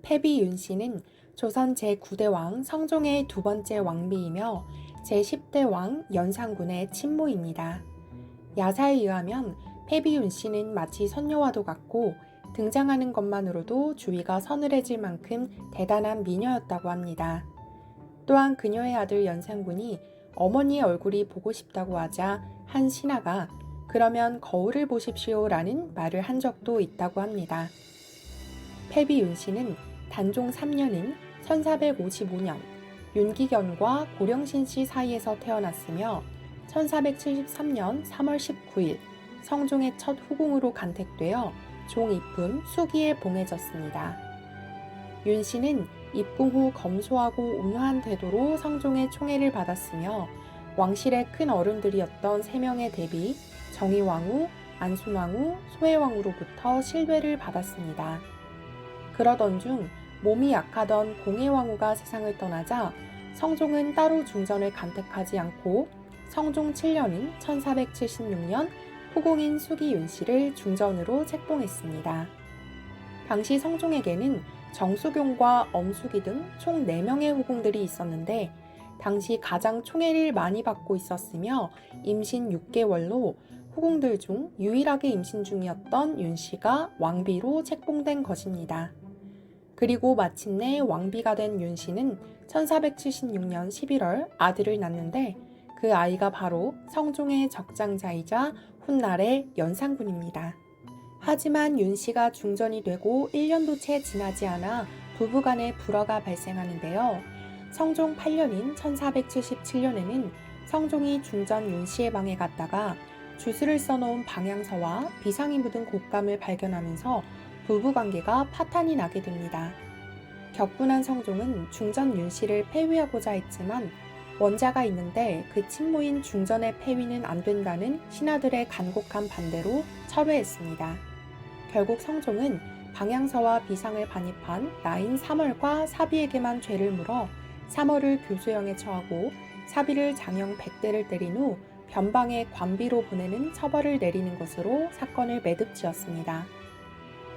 패비 윤씨는 조선 제9대 왕 성종의 두 번째 왕비이며 제10대 왕 연산군의 친모입니다. 야사에 의하면 패비 윤씨는 마치 선녀와도 같고 등장하는 것만으로도 주위가 서늘해질 만큼 대단한 미녀였다고 합니다. 또한 그녀의 아들 연산군이 어머니의 얼굴이 보고 싶다고 하자 한 신하가 그러면 거울을 보십시오 라는 말을 한 적도 있다고 합니다. 패비 윤씨는 단종 3년인 1455년 윤기견과 고령신씨 사이에서 태어났으며 1473년 3월 19일 성종의 첫 후궁으로 간택되어 종입품 수기에 봉해졌습니다. 윤씨는 입궁 후 검소하고 온화한 태도로 성종의 총애를 받았으며 왕실의 큰 어른들이었던 3명의 대비 정의왕후, 안순왕후, 소혜왕후로부터 신뢰를 받았습니다. 그러던 중 몸이 약하던 공혜왕후가 세상을 떠나자 성종은 따로 중전을 간택하지 않고 성종 7년인 1476년 후궁인 수기 윤씨를 중전으로 책봉했습니다. 당시 성종에게는 정수경과 엄수기 등 총 4명의 후궁들이 있었는데 당시 가장 총애를 많이 받고 있었으며 임신 6개월로 후궁들 중 유일하게 임신 중이었던 윤씨가 왕비로 책봉된 것입니다. 그리고 마침내 왕비가 된 윤씨는 1476년 11월 아들을 낳는데 그 아이가 바로 성종의 적장자이자 훗날의 연산군입니다. 하지만 윤씨가 중전이 되고 1년도 채 지나지 않아 부부간에 불화가 발생하는데요. 성종 8년인 1477년에는 성종이 중전 윤씨의 방에 갔다가 주술을 써놓은 방향서와 비상이 묻은 곶감을 발견하면서 부부관계가 파탄이 나게 됩니다. 격분한 성종은 중전 윤씨를 폐위하고자 했지만 원자가 있는데 그 친모인 중전의 폐위는 안 된다는 신하들의 간곡한 반대로 철회했습니다. 결국 성종은 방향서와 비상을 반입한 나인 삼월과 사비에게만 죄를 물어 삼월을 교수형에 처하고 사비를 장형 100대를 때린 후 변방에 관비로 보내는 처벌을 내리는 것으로 사건을 매듭지었습니다.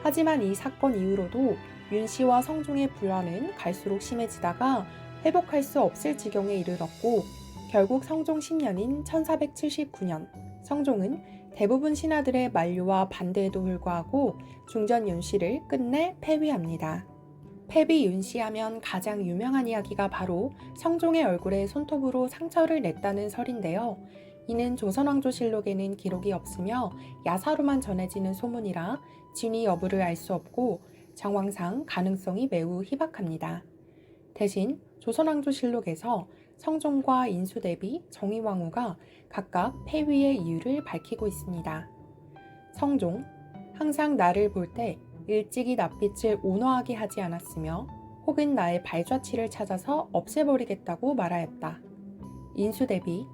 하지만 이 사건 이후로도 윤씨와 성종의 불화는 갈수록 심해지다가 회복할 수 없을 지경에 이르렀고 결국 성종 10년인 1479년 성종은 대부분 신하들의 만류와 반대에도 불구하고 중전 윤씨를 끝내 폐위합니다. 패비 윤씨 하면 가장 유명한 이야기가 바로 성종의 얼굴에 손톱으로 상처를 냈다는 설인데요. 이는 조선왕조실록에는 기록이 없으며 야사로만 전해지는 소문이라 진위 여부를 알 수 없고 정황상 가능성이 매우 희박합니다. 대신 조선왕조실록에서 성종과 인수대비 정의왕후가 각각 폐위의 이유를 밝히고 있습니다. 성종, 항상 나를 볼 때 일찍이 낯빛을 온화하게 하지 않았으며 혹은 나의 발자취를 찾아서 없애버리겠다고 말하였다. 인수대비,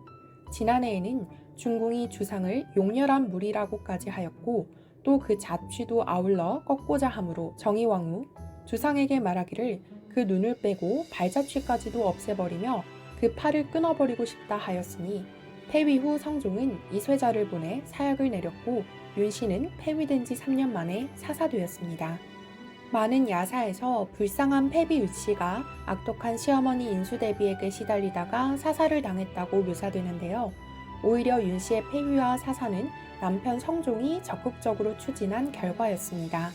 지난해에는 중궁이 주상을 용렬한 무리라고까지 하였고 또 그 자취도 아울러 꺾고자 하므로 정의왕후, 주상에게 말하기를 그 눈을 빼고 발자취까지도 없애버리며 그 팔을 끊어버리고 싶다 하였으니 폐위 후 성종은 이쇠자를 보내 사약을 내렸고 윤씨는 폐위된 지 3년 만에 사사되었습니다. 많은 야사에서 불쌍한 패비 윤씨가 악독한 시어머니 인수대비에게 시달리다가 사사를 당했다고 묘사되는데요. 오히려 윤씨의 폐위와 사사는 남편 성종이 적극적으로 추진한 결과였습니다.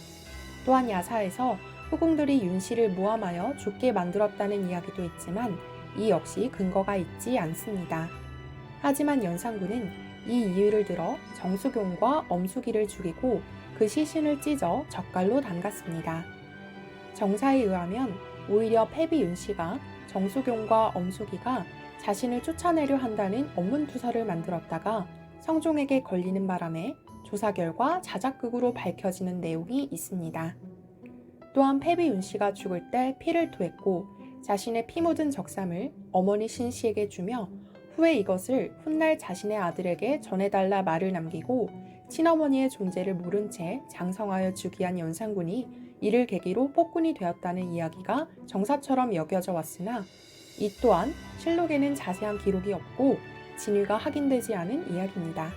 또한 야사에서 후궁들이 윤씨를 모함하여 죽게 만들었다는 이야기도 있지만 이 역시 근거가 있지 않습니다. 하지만 연산군은 이 이유를 들어 정수경과 엄수기를 죽이고 그 시신을 찢어 젓갈로 담갔습니다. 정사에 의하면 오히려 패비 윤씨가 정수경과 엄수기가 자신을 쫓아내려 한다는 언문투서를 만들었다가 성종에게 걸리는 바람에 조사 결과 자작극으로 밝혀지는 내용이 있습니다. 또한 패비 윤씨가 죽을 때 피를 토했고 자신의 피 묻은 적삼을 어머니 신씨에게 주며 후에 이것을 훗날 자신의 아들에게 전해달라 말을 남기고 친어머니의 존재를 모른 채 장성하여 즉위한 연산군이 이를 계기로 폭군이 되었다는 이야기가 정사처럼 여겨져 왔으나 이 또한 실록에는 자세한 기록이 없고 진위가 확인되지 않은 이야기입니다.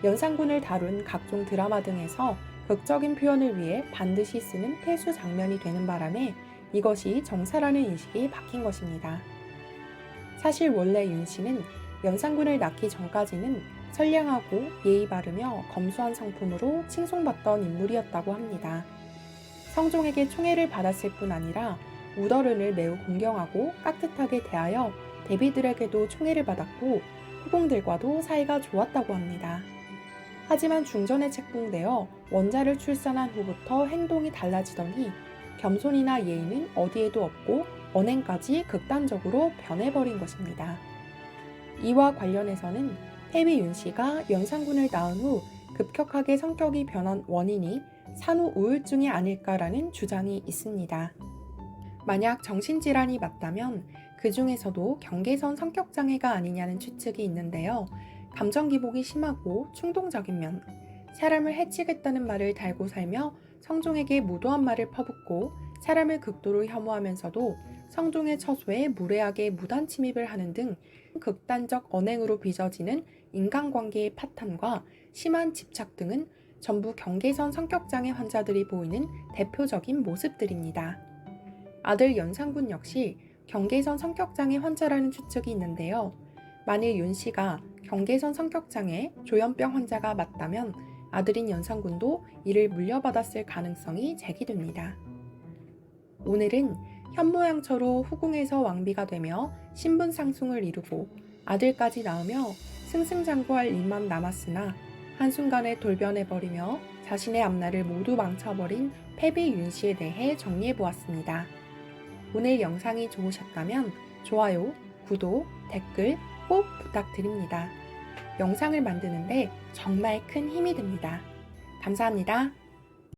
연산군을 다룬 각종 드라마 등에서 극적인 표현을 위해 반드시 쓰는 필수 장면이 되는 바람에 이것이 정사라는 인식이 바뀐 것입니다. 사실 원래 윤 씨는 연산군을 낳기 전까지는 선량하고 예의 바르며 검소한 성품으로 칭송받던 인물이었다고 합니다. 성종에게 총애를 받았을 뿐 아니라 우더른을 매우 공경하고 깍듯하게 대하여 대비들에게도 총애를 받았고 후궁들과도 사이가 좋았다고 합니다. 하지만 중전에 책봉되어 원자를 출산한 후부터 행동이 달라지더니 겸손이나 예의는 어디에도 없고 언행까지 극단적으로 변해버린 것입니다. 이와 관련해서는 패비 윤 씨가 연산군을 낳은 후 급격하게 성격이 변한 원인이 산후 우울증이 아닐까라는 주장이 있습니다. 만약 정신질환이 맞다면 그 중에서도 경계선 성격장애가 아니냐는 추측이 있는데요. 감정기복이 심하고 충동적인 면, 사람을 해치겠다는 말을 달고 살며 성종에게 무도한 말을 퍼붓고 사람을 극도로 혐오하면서도 성종의 처소에 무례하게 무단 침입을 하는 등 극단적 언행으로 빚어지는 인간관계의 파탄과 심한 집착 등은 전부 경계선 성격장애 환자들이 보이는 대표적인 모습들입니다. 아들 연산군 역시 경계선 성격장애 환자라는 추측이 있는데요. 만일 윤 씨가 경계선 성격장애 조현병 환자가 맞다면 아들인 연산군도 이를 물려받았을 가능성이 제기됩니다. 오늘은 현모양처로 후궁에서 왕비가 되며 신분 상승을 이루고 아들까지 낳으며 승승장구할 일만 남았으나 한순간에 돌변해버리며 자신의 앞날을 모두 망쳐버린 패비 윤 씨에 대해 정리해보았습니다. 오늘 영상이 좋으셨다면 좋아요, 구독, 댓글 꼭 부탁드립니다. 영상을 만드는데 정말 큰 힘이 됩니다. 감사합니다.